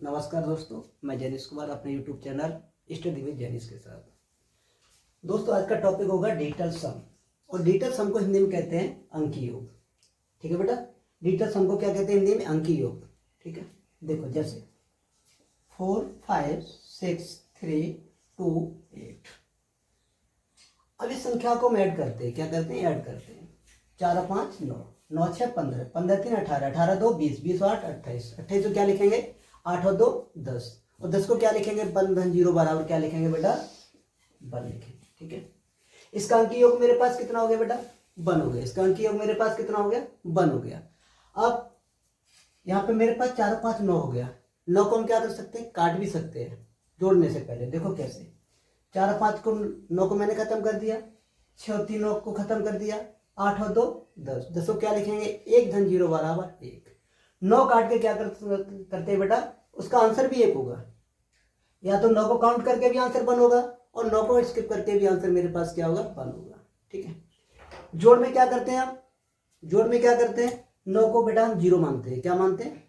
नमस्कार दोस्तों, मैं जैनिश कुमार अपने YouTube channel study with Jainish के साथ। दोस्तों, आज का टॉपिक होगा डिजिटल सम। और डिजिटल सम को हिंदी में कहते हैं अंकी योग। ठीक है बेटा, डिजिटल सम को क्या कहते हैं हिंदी में? अंकी योग। ठीक है, देखो जैसे 4 5 6 3 2 8। अब इस संख्या को हम ऐड करते हैं। क्या करते हैं? ऐड करते हैं। 4 5 9 9 6 15 15 3 18 18 2 20 20 8 28 28 को क्या लिखेंगे? 8 और 2 10 और 10 को क्या लिखेंगे? 1 धन 0 बराबर क्या लिखेंगे बेटा? 1 लिखेंगे। ठीक है, इसका अंकी योग मेरे पास कितना हो गया बेटा? 1 हो गया। इसका अंकी योग मेरे पास कितना हो गया? 1 हो गया। अब यहाँ पे मेरे पास 4 5 9 हो गया। 9 को हम क्या कर सकते हैं? काट भी सकते हैं जोड़ने से पहले। देखो कैसे। 4 5 को 9 को मैंने खत्म कर दिया, 6 और 3 9 को खत्म कर दिया, 8 और 2 10 10 को क्या लिखेंगे? 1 धन 0 बराबर 1। 9 काट के क्या करते हैं बेटा? उसका आंसर भी 1 होगा। या तो 9 को काउंट करके भी आंसर 1 होगा और 9 को स्किप करके भी आंसर मेरे पास क्या होगा? 1 होगा। ठीक है, जोड़ में क्या करते हैं हम? जोड़ में क्या करते हैं? 9 को बेटा हम 0 मानते हैं। क्या मानते हैं?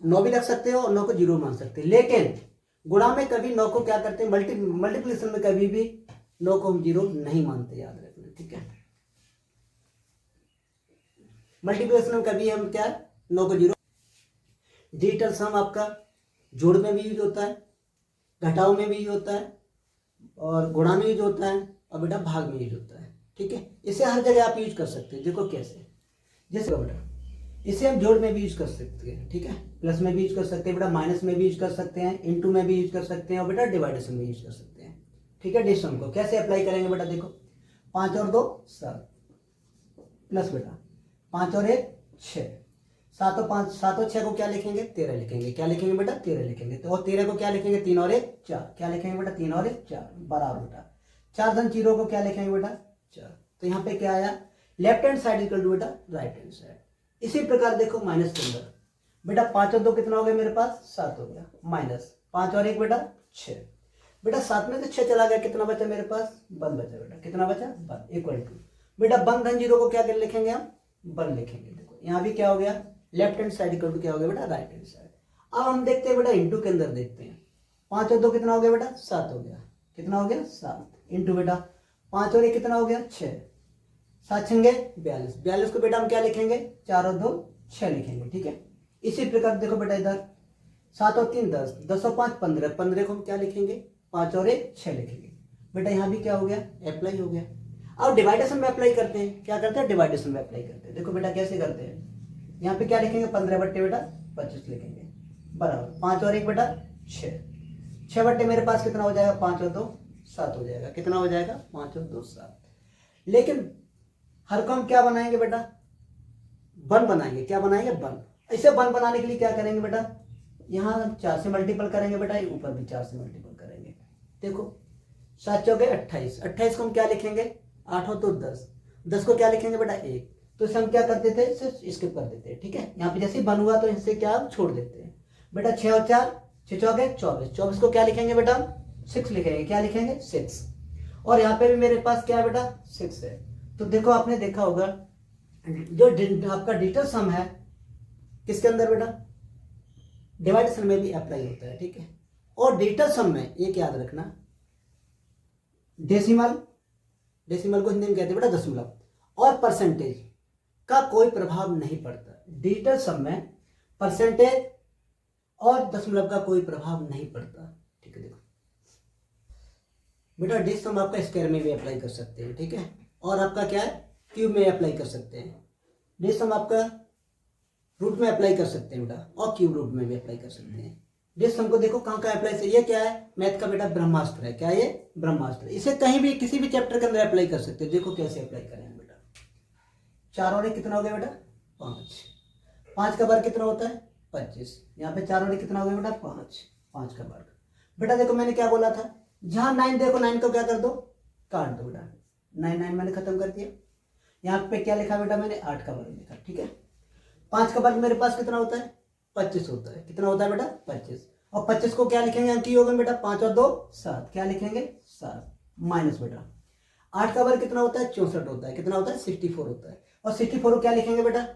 9 भी रख सकते हो और 9 को 0 मान सकते हैं। लेकिन गुणा में कभी 9 को क्या करते हैं? मल्टीप्लिकेशन में कभी भी 9 को हम 0 नहीं मानते, याद रखना। ठीक है, मल्टीप्लिकेशन में कभी हम क्या 9 को 0। डिजिटल सम आपका जोड़ में भी यूज होता है, घटाव में भी यूज होता है और गुणा में यूज होता है और बेटा भाग में यूज होता है। ठीक है, इसे हर जगह आप यूज कर सकते हैं। देखो कैसे। जैसे बेटा इसे हम जोड़ में भी यूज कर सकते हैं। ठीक है, प्लस में भी यूज कर सकते हैं बेटा, माइनस में भी यूज कर सकते हैं, इनटू में भी यूज कर सकते हैं और बेटा डिवाइडेशन में यूज कर सकते हैं। ठीक है, डिविजन को कैसे अप्लाई करेंगे बेटा? देखो 5 और 2 7 प्लस बेटा 5 और 1 6 7 और 5 7 और 6 को क्या लिखेंगे? 13 लिखेंगे। क्या लिखेंगे बेटा? 13 लिखेंगे। तो और 13 को क्या लिखेंगे? 3 और 1 4। क्या लिखेंगे बेटा? 3 और 1 4 बराबर बेटा 4 धन 0 को क्या लिखेंगे बेटा? 4। तो यहाँ पे क्या आया? Left hand side equal to बेटा राइट हैंड साइड। इसी प्रकार देखो माइनस के अंदर बेटा 5 और 2 कितना हो गया मेरे पास? 7 हो गया। माइनस 5 और 1 बेटा 6। बेटा 7 में से 6 चला गया, कितना बचा मेरे पास? 1 बचा बेटा। कितना बचा? 1 इक्वल टू बेटा 1 धन 0 को क्या कर लिखेंगे हम? 1 लिखेंगे। देखो यहाँ भी क्या हो गया? Left hand side equal to क्या हो गया बेटा? Right hand side. अब हम देखते हैं बेटा इंटू के अंदर देखते हैं। 5 और 2 कितना हो गया बेटा? 7 हो गया। कितना हो गया? 7 इंटू बेटा 5 और 1 कितना हो गया? 6 7 छंगे 42। 42 को बेटा हम क्या लिखेंगे? 4 और 2 6 लिखेंगे। ठीक है, इसी प्रकार देखो बेटा इधर 7 और 3 10 10 और 5 15 15 को हम क्या लिखेंगे? 5 और 1 6 लिखेंगे। बेटा यहाँ भी क्या हो गया? अप्लाई हो गया। अब डिवाइडेशन में अप्लाई करते हैं। क्या करते हैं? डिवाइडेशन में अप्लाई करते हैं। देखो बेटा कैसे करते हैं। यहाँ पे क्या लिखेंगे? 15 बट्टे बेटा 25 लिखेंगे बराबर 5 और 1 बेटा 6 6 बट्टे मेरे पास कितना हो जाएगा? 5 और 2 7 हो जाएगा। कितना हो जाएगा? 5 और 2 7। लेकिन हर को हम क्या बनाएंगे बेटा? 1 बनाएंगे। क्या बनाएंगे? 1। इसे 1 बनाने के लिए क्या करेंगे बेटा? यहाँ 4 से मल्टीपल करेंगे बेटा, ऊपर भी 4 से मल्टीपल करेंगे। देखो 7 चौके 28 28 को हम क्या लिखेंगे? 8 और 2 10 10 को क्या लिखेंगे बेटा? 1। तो इसे हम क्या कर देते हैं? इसे स्किप कर देते हैं। ठीक है, यहाँ पे जैसे ही 1 हुआ तो इससे क्या छोड़ देते हैं बेटा। 6 और 4 6 चौके 24 24 को क्या लिखेंगे बेटा? 6 लिखेंगे। क्या लिखेंगे? 6। और यहाँ पे भी मेरे पास क्या है बेटा? 6 है। तो देखो आपने देखा होगा जो आपका डिजिटल सम है किसके अंदर बेटा? डिवाइडेशन में भी अप्लाई होता है। ठीक है, और डिजिटल सम में एक याद रखना, डेसिमल को हिंदी में कहते हैं बेटा दशमलव, और परसेंटेज का कोई प्रभाव नहीं पड़ता। डिजिटल सम में परसेंटेज और दशमलव का कोई प्रभाव नहीं पड़ता। ठीक है, देखो बेटा डिजिटल सम आपका स्क्वायर में भी अप्लाई कर सकते हैं। ठीक है, और आपका क्या है? क्यूब में अप्लाई कर सकते हैं। डिजिटल सम आपका रूट में अप्लाई कर सकते हैं बेटा, और क्यूब रूट में भी अप्लाई कर सकते हैं। डिजिटल सम को देखो कहाँ का अप्लाई से, ये क्या है? मैथ का बेटा ब्रह्मास्त्र है। क्या ये? ब्रह्मास्त्र। इसे कहीं भी किसी भी चैप्टर के अंदर अप्लाई कर सकते हैं। देखो कैसे अप्लाई करेंगे बेटा। 4 और 1 कितना हो गया बेटा? 5 5 का वर्ग कितना होता है? 25। यहाँ पे 4 और 1 कितना हो गया बेटा? 5 5 का वर्ग। बेटा देखो मैंने क्या बोला था, जहां 9 देखो 9 को क्या कर दो? काट दो बेटा। 9 9 मैंने खत्म कर दिया। यहाँ पे क्या लिखा बेटा? मैंने 8 का वर्ग लिखा। ठीक है, 5 का वर्ग मेरे पास कितना होता है? 25 होता है। कितना होता है बेटा? 25। और 25 को क्या लिखेंगे? अंकी योग में बेटा 5 और 2 7। क्या लिखेंगे? 7 माइनस बेटा 8 का वर्ग कितना होता है? 64 होता है। कितना होता है? 64 होता है। और 64 को क्या लिखेंगे बेटा?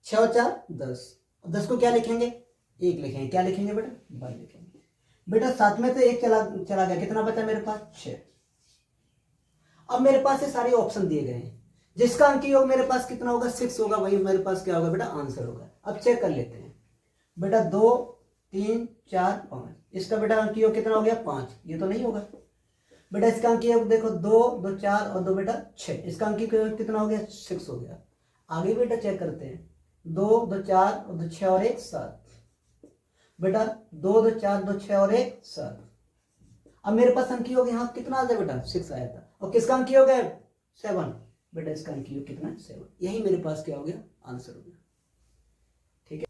6 और 4 10। और 10 को क्या लिखेंगे? 1 लिखेंगे, क्या लिखेंगे बेटा, 1 लिखेंगे। बेटा 7 में से 1 चला गया, कितना बचा मेरे पास, 6। अब मेरे पास ये सारे ऑप्शन दिए गए हैं, जिसका अंकीय योग मेरे पास कितना होगा, 6 होगा, वही मेरे पास क्या होगा बेटा, आंसर होगा। अब चेक कर लेते हैं बेटा, 2 3 4 5, इसका बेटा अंकीय योग कितना हो गया, 5, ये तो नहीं होगा बेटा। इसका अंकीय योग देखो, 2 2 4 और 2 बेटा 6, इसका अंकीय योग कितना हो गया, 6 हो गया। आगे बेटा चेक करते हैं, 2 2 4 और 2 6 और 1 7, बेटा 2 2 4 2 6 और 1 7। अब मेरे पास अंकीय योग यहाँ कितना आ जाए बेटा, 6 आया था, और किसका अंकीय योग है, 7, बेटा इसका अंकीय योग कितना है, 7। यही मेरे पास क्या हो गया, आंसर हो गया। ठीक है,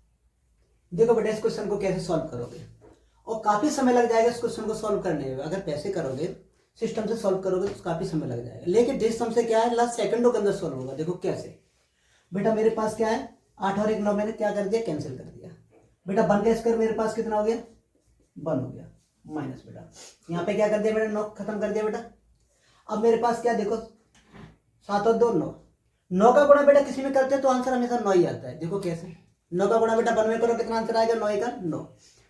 देखो बेटा इस क्वेश्चन को कैसे सॉल्व करोगे, और काफी समय लग जाएगा इस क्वेश्चन को सॉल्व करने में। अगर पैसे करोगे, सिस्टम से सॉल्व करोगे तो काफी समय लग जाएगा, लेकिन जिस सम से क्या है, लास्ट सेकंडों के अंदर सॉल्व होगा। देखो कैसे बेटा, मेरे पास क्या है, 8 और 1 9, मैंने क्या कर दिया, कैंसिल कर दिया बेटा। 1 का स्क्वायर मेरे पास कितना हो गया, 1 हो गया, माइनस बेटा यहाँ पे क्या कर दिया बेटा, 9 खत्म कर दिया बेटा। अब मेरे पास क्या, देखो 7 और 2 9, 9 का गुणा बेटा किसी में करते हैं तो आंसर हमेशा 9 ही आता है। देखो कैसे, 9 का गुणा बेटा 1 में करो, कितना आंसर आएगा, 9 का 9।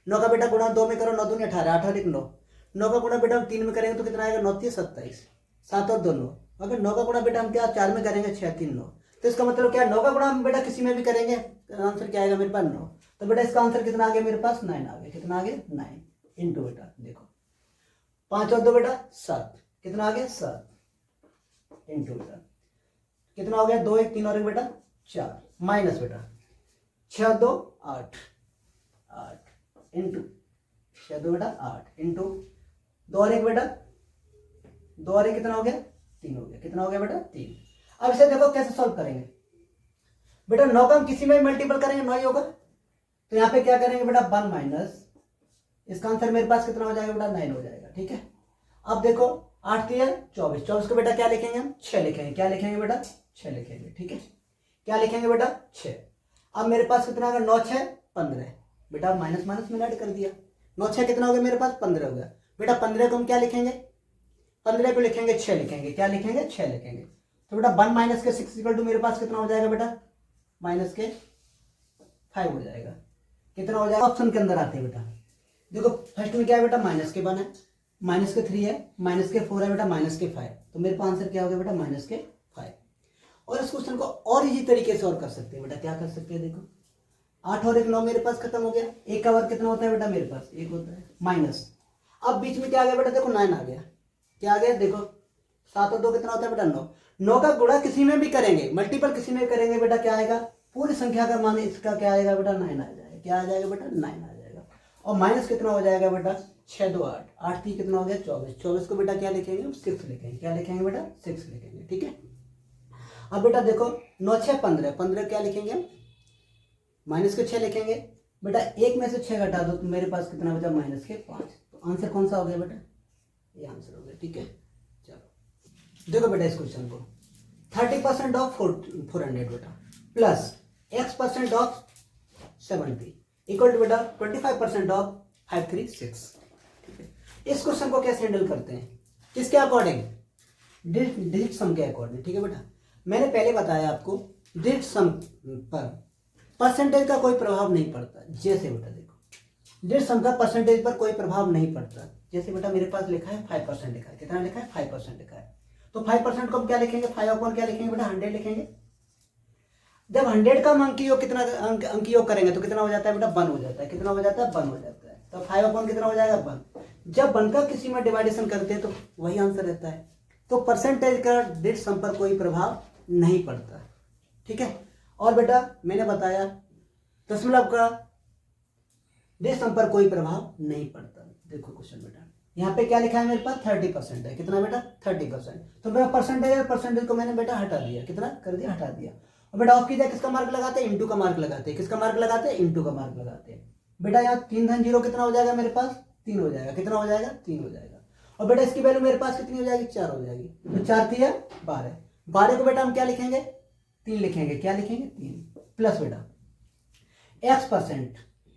9 का बेटा गुणा 2 में करो, 9 दूनी 18, 8 और 1 9। 9 का गुणा बेटा 3 में करेंगे तो कितना आएगा, 9 3 27, 7 और 2 9। अगर 9 का गुणा बेटा हम क्या 4 में करेंगे, 6 3 9, तो इसका मतलब क्या, 9 का गुणा हम बेटा किसी में भी करेंगे आंसर क्या आएगा मेरे पास, 9। तो बेटा इसका आंसर कितना आ गया मेरे पास, 9 आ गया। कितना आ गया, 9 इंटू बेटा देखो 5 और 2 बेटा 7, कितना आ गया 7 इंटू बेटा कितना हो गया, 2 1 3 और 1 बेटा 4, माइनस बेटा 6 2 8 8 इंटू 6 2 बेटा 8 इंटू 2 और 1 बेटा 2 और 1 कितना हो गया, 3 हो गया। कितना हो गया बेटा, 3। अब इसे देखो कैसे सॉल्व करेंगे बेटा, 9 का हम किसी में मल्टीपल करेंगे 9 ही होगा, तो यहाँ पे क्या करेंगे बेटा, 1 माइनस, इसका आंसर मेरे पास कितना हो जाएगा बेटा, 9 हो जाएगा। ठीक है, अब देखो 8 3 24, 24 को बेटा क्या लिखेंगे हम, 6 लिखेंगे। क्या लिखेंगे बेटा, 6 लिखेंगे। ठीक है, क्या लिखेंगे बेटा, 6। अब मेरे पास कितना होगा, 9 6 15, बेटा माइनस माइनस में ऐड कर दिया, 9 6 कितना हो गया मेरे पास, 15 हो गया बेटा। 15 को हम क्या लिखेंगे, 15 को लिखेंगे 6 लिखेंगे। क्या लिखेंगे, 6 लिखेंगे। तो बेटा 1 माइनस के 6 इक्वल टू मेरे पास कितना हो जाएगा बेटा, माइनस के 5 हो जाएगा। कितना हो जाएगा, ऑप्शन के अंदर आते हैं बेटा। देखो फर्स्ट में क्या है बेटा, माइनस के 1 है, माइनस के 3 है, माइनस के 4 है बेटा, माइनस के 5, तो मेरे पास आंसर क्या हो गया बेटा, माइनस के 5। और इस क्वेश्चन को और इजी तरीके से और कर सकते हैं बेटा। क्या कर सकते हैं, देखो 8 और 1 9 मेरे पास खत्म हो गया। 1 का वर्ग कितना होता है बेटा, मेरे पास 1 होता है, माइनस अब बीच में क्या आ गया बेटा, देखो 9 आ गया। क्या आ गया, देखो 7 और 2 कितना होता है बेटा, 9। 9 का गुणा किसी में भी करेंगे, मल्टीपल किसी में करेंगे बेटा, क्या आएगा, पूरी संख्या का मान इसका क्या आएगा बेटा, 9 आ जाएगा। क्या आ जाएगा बेटा, 9 आ जाएगा। और माइनस कितना हो जाएगा बेटा, 6 2 8, 8 3 कितना हो गया, 24। 24 को बेटा क्या लिखेंगे, 6 लिखेंगे। क्या लिखेंगे बेटा, 6 लिखेंगे। ठीक है, अब बेटा देखो 9 6 15, 15 क्या लिखेंगे हम, माइनस के 6 लिखेंगे बेटा। 1 में से 6 घटा दो तो मेरे पास कितना बचा, माइनस के 5। तो आंसर कौन सा हो गया बेटा, ये आंसर हो गया। ठीक है, चलो देखो बेटा इस क्वेश्चन को, 30% ऑफ 400 बेटा plus x% of 70 equal to बेटा 25% ऑफ 536। ठीक है, इस क्वेश्चन को कैसे हैंडल करते हैं, किसके अकॉर्डिंग, डिजिट सम के अकॉर्डिंग। ठीक है बेटा, मैंने पहले बताया आपको डिजिट सम पर परसेंटेज का कोई प्रभाव नहीं पड़ता। जैसे बेटा देखो डिजिट सम का परसेंटेज पर कोई प्रभाव नहीं पड़ता। जैसे बेटा मेरे पास लिखा है 5% लिखा है, कितना लिखा है, 5% लिखा है। तो 5% को हम क्या लिखेंगे, 5 अपॉन क्या लिखेंगे बेटा, 100 लिखेंगे। जब 100 का हम अंकी योग कितना अंकी योग करेंगे तो कितना हो जाता है बेटा, 1 हो जाता है। कितना हो जाता है, 1 हो जाता है। तो 5 अपॉन कितना हो जाएगा, 1। जब 1 का किसी में डिवाइडेशन करते हैं तो वही आंसर रहता है। तो परसेंटेज का डिजिट सम पर कोई प्रभाव नहीं पड़ता। ठीक है, और बेटा मैंने बताया दशमलव का डिजिट सम पर कोई प्रभाव नहीं पड़ता। देखो क्वेश्चन बेटा यहाँ पे क्या लिखा है मेरे पास, 30% है। कितना बेटा, 30%। तो मेरा परसेंटेज को मैंने बेटा हटा दिया, कितना कर दिया, हटा दिया। और बेटा ऑफ कीजिए, किसका मार्क लगाते हैं, इंटू का मार्क लगाते हैं। किसका मार्क लगाते हैं, इंटू का मार्क लगाते हैं। बेटा यहाँ 3 धन 0 कितना हो जाएगा मेरे पास, 3 हो जाएगा। कितना हो जाएगा, 3 हो जाएगा। और बेटा इसकी वैल्यू मेरे पास कितनी हो जाएगी, 4 हो जाएगी। तो 4 3 12, 12 को बेटा हम क्या लिखेंगे, 3 लिखेंगे। क्या लिखेंगे, 3 प्लस बेटा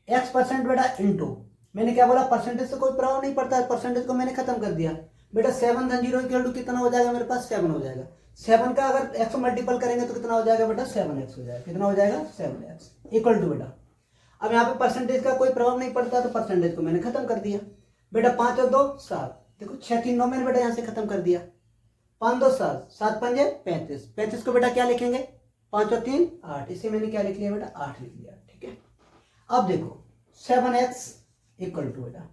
x% बेटा इंटू, मैंने क्या बोला, परसेंटेज से कोई प्रभाव नहीं पड़ता है, परसेंटेज को मैंने खत्म कर दिया बेटा। 7 धन 0 इक्वल टू कितना हो जाएगा मेरे पास, 7 हो जाएगा। 7 का अगर x मल्टीपल करेंगे तो कितना हो जाएगा बेटा, 7x हो जाएगा। कितना हो जाएगा, 7x इक्वल टू बेटा, अब यहाँ पे परसेंटेज का कोई प्रभाव नहीं पड़ता, तो परसेंटेज को मैंने खत्म कर दिया बेटा। 5 और 2 7, देखो 6 3 9 मैंने बेटा यहाँ से खत्म कर दिया। 5 2 7, 7 5 35, 35 को बेटा क्या लिखेंगे, 5 और 3 8, इसे मैंने क्या लिख लिया बेटा 8 लिख लिया। ठीक है, अब देखो 7x इक्वल टू बेटा,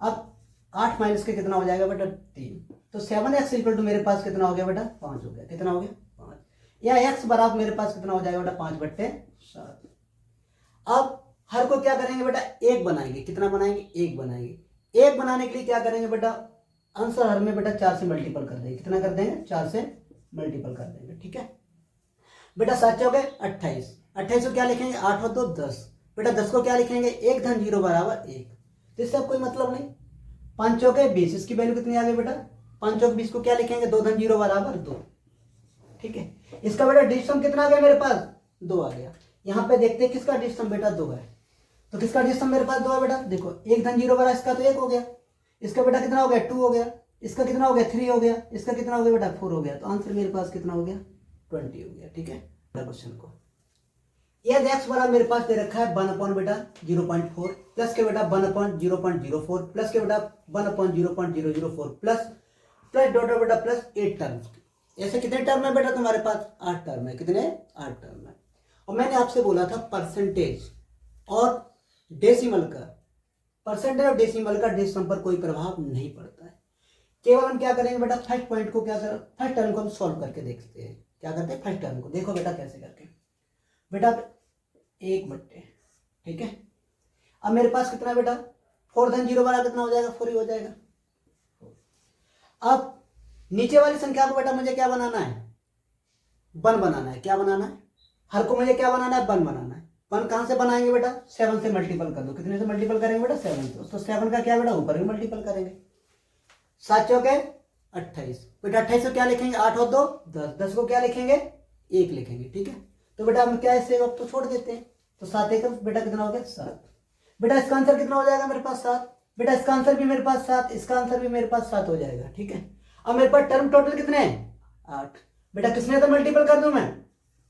अब 8 माइनस के कितना हो जाएगा बेटा 3, तो 7x इक्वल टू मेरे पास कितना हो गया बेटा 5 हो गया। कितना हो गया 5, या x बराबर मेरे पास कितना हो जाएगा बेटा 5/7। अब हर को क्या करेंगे बेटा 1 बनाएंगे। कितना बनाएंगे 1 बनाएंगे। 1 बनाने के लिए क्या करेंगे बेटा, आंसर हर में बेटा 4 से मल्टीपल कर देंगे। कितना कर देंगे 4 से मल्टीपल कर देंगे। ठीक है बेटा, 7 हो गए 28, 28 को क्या लिखेंगे 8 और 2 10, बेटा 10 को क्या लिखेंगे 1 धन 0 बराबर 1, तो इससे अब कोई मतलब नहीं। 5 हो गए 20, इसकी वैल्यू कितनी आ गई बेटा 5 और 20 को क्या लिखेंगे 2 धन 0 बराबर 2। ठीक है, इसका बेटा डिजिट कितना आ गया मेरे पास 2 आ गया। यहाँ पे देखते हैं किसका डिजिट बेटा 2 है, तो किसका डिजिट मेरे पास 2 है बेटा, देखो 1 धन 0 बराबर इसका तो 1 हो गया, इसका बेटा कितना हो गया 2 हो गया, इसका कितना हो गया 3 हो गया, इसका कितना हो गया बेटा 4 हो गया, तो आंसर मेरे पास कितना हो गया 20 हो गया। ठीक है, क्वेश्चन को यदि x बराबर मेरे पास दे रखा है 1 बेटा 0.4 प्लस के बेटा 1/0.04 प्लस के बेटा 1/0.004 प्लस डॉट बेटा प्लस 8 टर्म। ऐसे कितने टर्म है बेटा तुम्हारे पास 8 टर्म है। कितने 8 टर्म है। और मैंने आपसे बोला था परसेंटेज और डेसिमल का, परसेंटेज और डेसिमल का डेसिमल पर कोई प्रभाव नहीं पड़ता है। केवल हम क्या करेंगे बेटा फर्स्ट पॉइंट को क्या करें, फर्स्ट टर्म को हम सॉल्व करके देखते हैं। क्या करते हैं फर्स्ट टर्म को, देखो बेटा कैसे करके बेटा 1/, ठीक है। अब मेरे पास कितना है बेटा 4 धन 0 बराबर कितना हो जाएगा 4 ही हो जाएगा। अब नीचे वाली संख्या को बेटा मुझे क्या बनाना है 1 बनाना है। क्या बनाना है, हर को मुझे क्या बनाना है 1 बनाना है। 1 कहां से बनाएंगे बेटा 7 से मल्टीपल कर दो। कितने से मल्टीपल करेंगे बेटा 7 से, तो 7 का क्या बेटा ऊपर भी मल्टीपल करेंगे। 7 चौके 28, बेटा 28 को क्या लिखेंगे 8 और 2 10, 10 को क्या लिखेंगे 1 लिखेंगे। ठीक है, तो बेटा हम क्या इससे अब तो छोड़ देते हैं, तो 7 1 बेटा कितना हो गया 7। बेटा इसका आंसर कितना हो जाएगा मेरे पास 7, बेटा इसका आंसर भी मेरे पास 7, इसका आंसर भी मेरे पास 7 हो जाएगा। ठीक है, अब मेरे पास टर्म टोटल कितने हैं 8, बेटा किसने तो मल्टीपल कर दूं मैं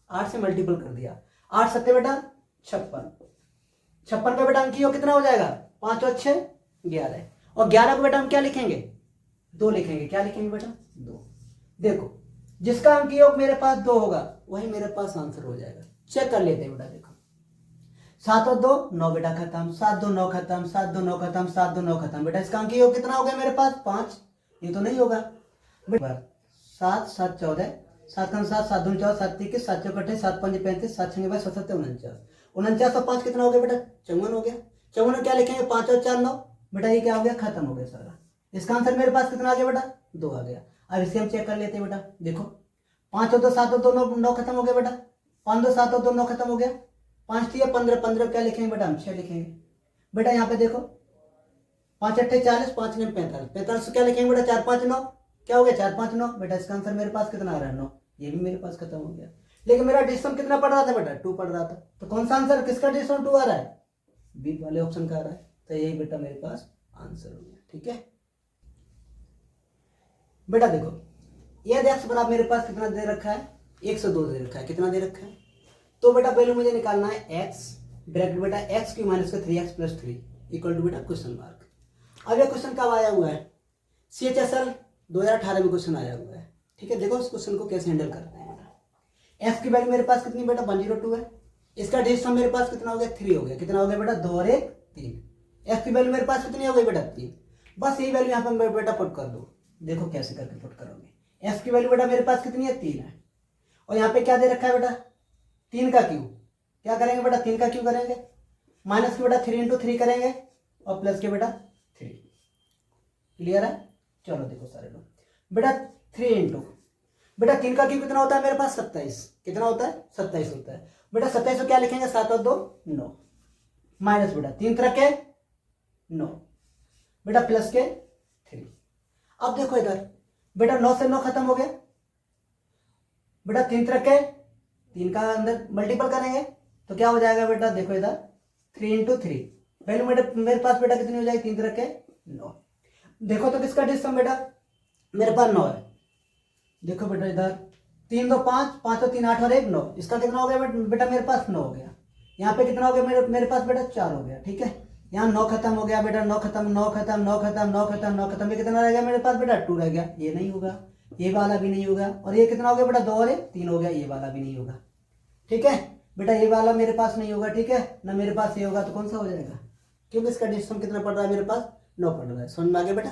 8 से मल्टीपल कर दिया। 8 7 बेटा 56, 56 का बेटा अंकी कितना हो जाएगा 5 और 6 11, और 11 को बेटा हम क्या लिखेंगे 2 लिखेंगे। क्या लिखेंगे बेटा 2। देखो जिसका अंकी योग मेरे पास 2 होगा वही मेरे पास आंसर हो जाएगा। चेक कर लेते हैं बेटा, देखो 7 और 2 9 बेटा खत्म, 7 2 9 खत्म, 7 2 9 खत्म, 7 2 9 खत्म। बेटा इसका अंकी योग कितना हो गया मेरे पास 5, ये तो नहीं होगा। 7 7 14, 7 का 7 7 2 14, 7 21, 7 4 28, 7 5 35, 7 6 22, 7 49, 49 और 5 कितना हो गया बेटा 54 हो गया। 54 क्या लिखेंगे 5 और 4 9, बेटा ये क्या हो गया खत्म हो गया सारा। इसका आंसर मेरे पास कितना आ गया बेटा 2 आ गया। अब इसे हम चेक कर लेते हैं बेटा, देखो 5 और 2 7 और 2 9 खत्म हो गया बेटा, 5 2 7 और 2 9 खत्म हो गया, 5 3 15 15 क्या लिखेंगे बेटा हम 6 लिखेंगे। बेटा यहाँ पे देखो 5 8 40, 5 9 45, 45 क्या लिखेंगे बेटा 4 5 9, क्या हो गया 4 5 9। बेटा इसका आंसर मेरे पास कितना आ रहा है 9, ये भी मेरे पास खत्म हो गया। लेकिन मेरा डिस्टम कितना पड़ रहा था बेटा 2 पड़ रहा था, तो कौन सा आंसर किसका डिस्टम 2 आ रहा है बी वाले ऑप्शन का आ रहा है, तो यही बेटा मेरे पास आंसर हो गया। ठीक है बेटा, देखो यदि x बराबर मेरे पास कितना दे रखा है 102 दे रखा है। कितना दे रखा है, तो बेटा पहले मुझे निकालना है x, ब्रैकेट बेटा x की माइनस का 3x प्लस 3 इक्वल टू बेटा क्वेश्चन मार्क। अब ये क्वेश्चन कब आया हुआ है CHSL 2018 में क्वेश्चन आया हुआ है। ठीक है, देखो इस क्वेश्चन को कैसे हैंडल करते हैं बेटा। x की वैल्यू मेरे पास कितनी बेटा 102 है, इसका डिजिट मेरे पास कितना हो गया 3 हो गया। कितना हो गया बेटा 2 और 1 3, x की वैल्यू मेरे पास कितनी हो गई बेटा 3, बस यही वैल्यू यहाँ पर बेटा पुट कर दो। देखो कैसे करके पुट करोगे, x की वैल्यू बेटा मेरे पास कितनी है 3 है, और यहाँ पे क्या दे रखा है बेटा 3 का क्यू। क्या करेंगे बेटा 3 का क्यू करेंगे, माइनस के बेटा 3 × 3 करेंगे, और प्लस के बेटा 3। क्लियर है, चलो देखो सारे लोग बेटा 3 बेटा 3 का क्यू कितना होता है मेरे पास 27, कितना होता है 27 होता है। बेटा 27 को क्या लिखेंगे 7 और 2 9, माइनस बेटा 3 3 के 9, बेटा प्लस के 3। अब देखो इधर बेटा 9 से 9 खत्म हो गया, बेटा 3 3 के 3 का अंदर मल्टीपल करेंगे तो क्या हो जाएगा बेटा, देखो इधर 3 × 3 वैल्यू मेरे पास बेटा कितनी हो जाएगी 3 3 के 9। देखो तो किसका डिस्टम बेटा मेरे पास 9 है। देखो बेटा इधर 3 2 5, 5 और 3 8 और 1 9, इसका कितना हो गया बेटा मेरे पास 9 हो गया। यहाँ पे कितना हो गया मेरे पास बेटा 4 हो गया, ठीक है। यहाँ 9 खत्म हो गया बेटा, 9 खत्म 9 खत्म 9 खत्म 9 खत्म 9 खत्म, ये कितना रह गया मेरे पास बेटा 2 रह गया, ये नहीं होगा, ये वाला भी नहीं होगा, और ये कितना हो गया बेटा 2 और 3 हो गया, ये वाला भी नहीं होगा, ठीक है बेटा। ये वाला मेरे पास नहीं होगा, ठीक है ना, मेरे पास ये होगा तो कौन सा हो जाएगा, क्योंकि इसका डिस्टेंस कितना पड़ रहा है मेरे पास 9 पड़ रहा है। समझ में आ गया बेटा।